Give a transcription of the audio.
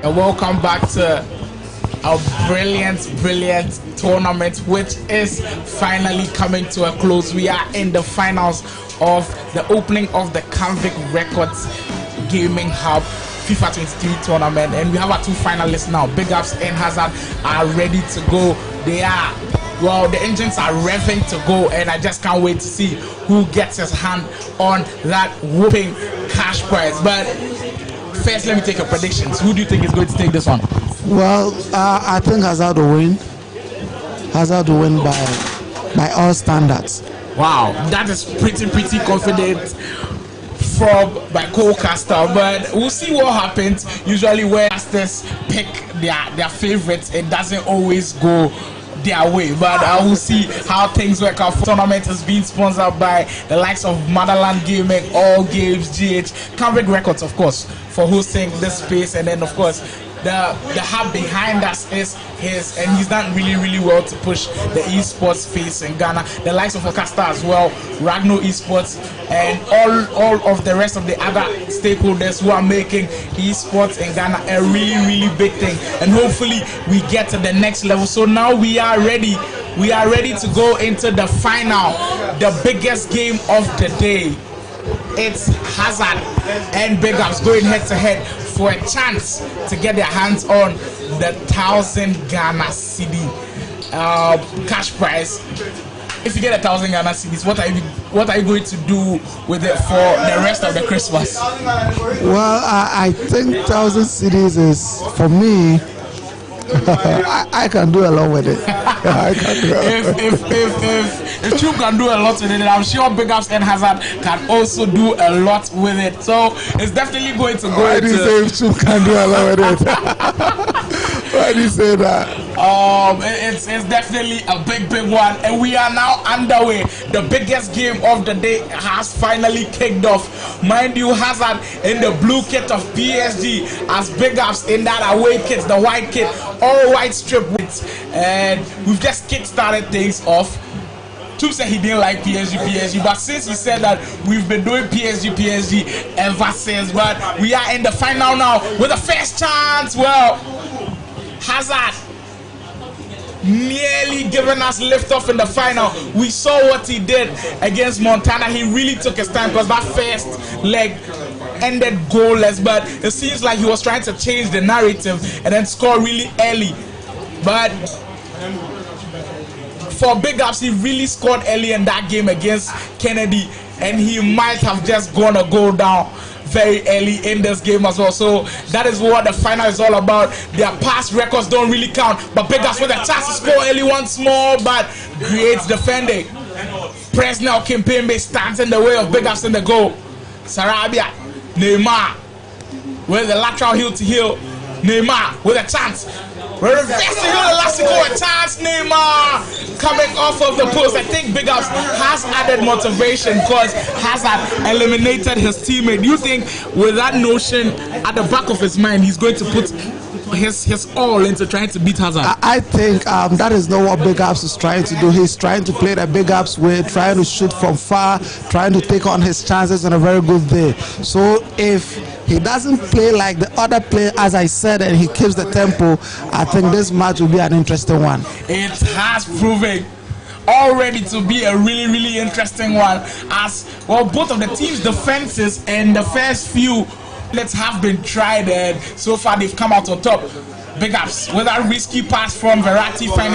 And welcome back to a brilliant tournament, which is finally coming to a close. We are in the finals of the opening of the Canvic Records Gaming Hub FIFA 23 tournament, and we have our two finalists now. BIGUPS and Hazard are ready to go. They are, well, the engines are revving to go, and I just can't wait to see who gets his hand on that whooping cash prize. But first, let me take your predictions. Who do you think is going to take this one? Well, I think Hazard will win. Hazard will win by all standards. Wow, that is pretty confident from my co-caster, but we'll see what happens. Usually when casters pick their favorites, it doesn't always go their way, but I will see how things work out. The tournament is being sponsored by the likes of Motherland Gaming, All Games, GH, Canvic Records, of course, for hosting this space, and then of course the hub behind us is his, and he's done really well to push the esports space in Ghana. The likes of Okasta as well, Ragno Esports, and all of the rest of the other stakeholders who are making esports in Ghana a really big thing, and hopefully we get to the next level. So now we are ready to go into the final, the biggest game of the day. It's Hazard and BIGUPS going head to head for a chance to get their hands on the 1,000 Ghana cedi cash prize. If you get 1,000 Ghana cedis, what are you going to do with it for the rest of the Christmas? Well, I think 1,000 cedis is, for me, I can do a lot with it. I can do a lot. If Troop can do a lot with it, I'm sure BIGUPS and Hazard can also do a lot with it. So it's definitely going to go. Why do you say if Troop can do a lot with it? Why do you say that? It's definitely a big one, and we are now underway. The biggest game of the day has finally kicked off. Mind you, Hazard in the blue kit of PSG, as BIGUPS in that away kit, the white kit, all white strip widths, and we've just kick-started things off. Troop said he didn't like PSG, but since he said that, we've been doing PSG ever since. But we are in the final now with the first chance. Well, Hazard nearly giving us lift off in the final. We saw what he did against Montana. He really took his time because that first leg ended goalless, but it seems like he was trying to change the narrative and then score really early. But for BIGUPS, he really scored early in that game against Kennedy, and he might have just gonna go down very early in this game as well. So that is what the final is all about. Their past records don't really count, but BIGUPS with a chance to score early once more, but great defending. Presnell Kimpembe stands in the way of BIGUPS in the goal. Sarabia, Neymar with the lateral heel to heel. Neymar with a chance. Reversing Elastico, a chance. Neymar coming off of the post. I think BIGUPS has added motivation because Hazard eliminated his teammate. Do you think with that notion at the back of his mind, he's going to put his all into trying to beat Hazard? I think that is not what BIGUPS is trying to do. He's trying to play the BIGUPS way, trying to shoot from far, trying to take on his chances on a very good day. So if he doesn't play like the other player, as I said, and he keeps the tempo, I think this match will be an interesting one. It has proven already to be a really interesting one, as well both of the team's defenses and the first few let's have been tried, and so far they've come out on top. BIGUPS with that risky pass from Verratti, finding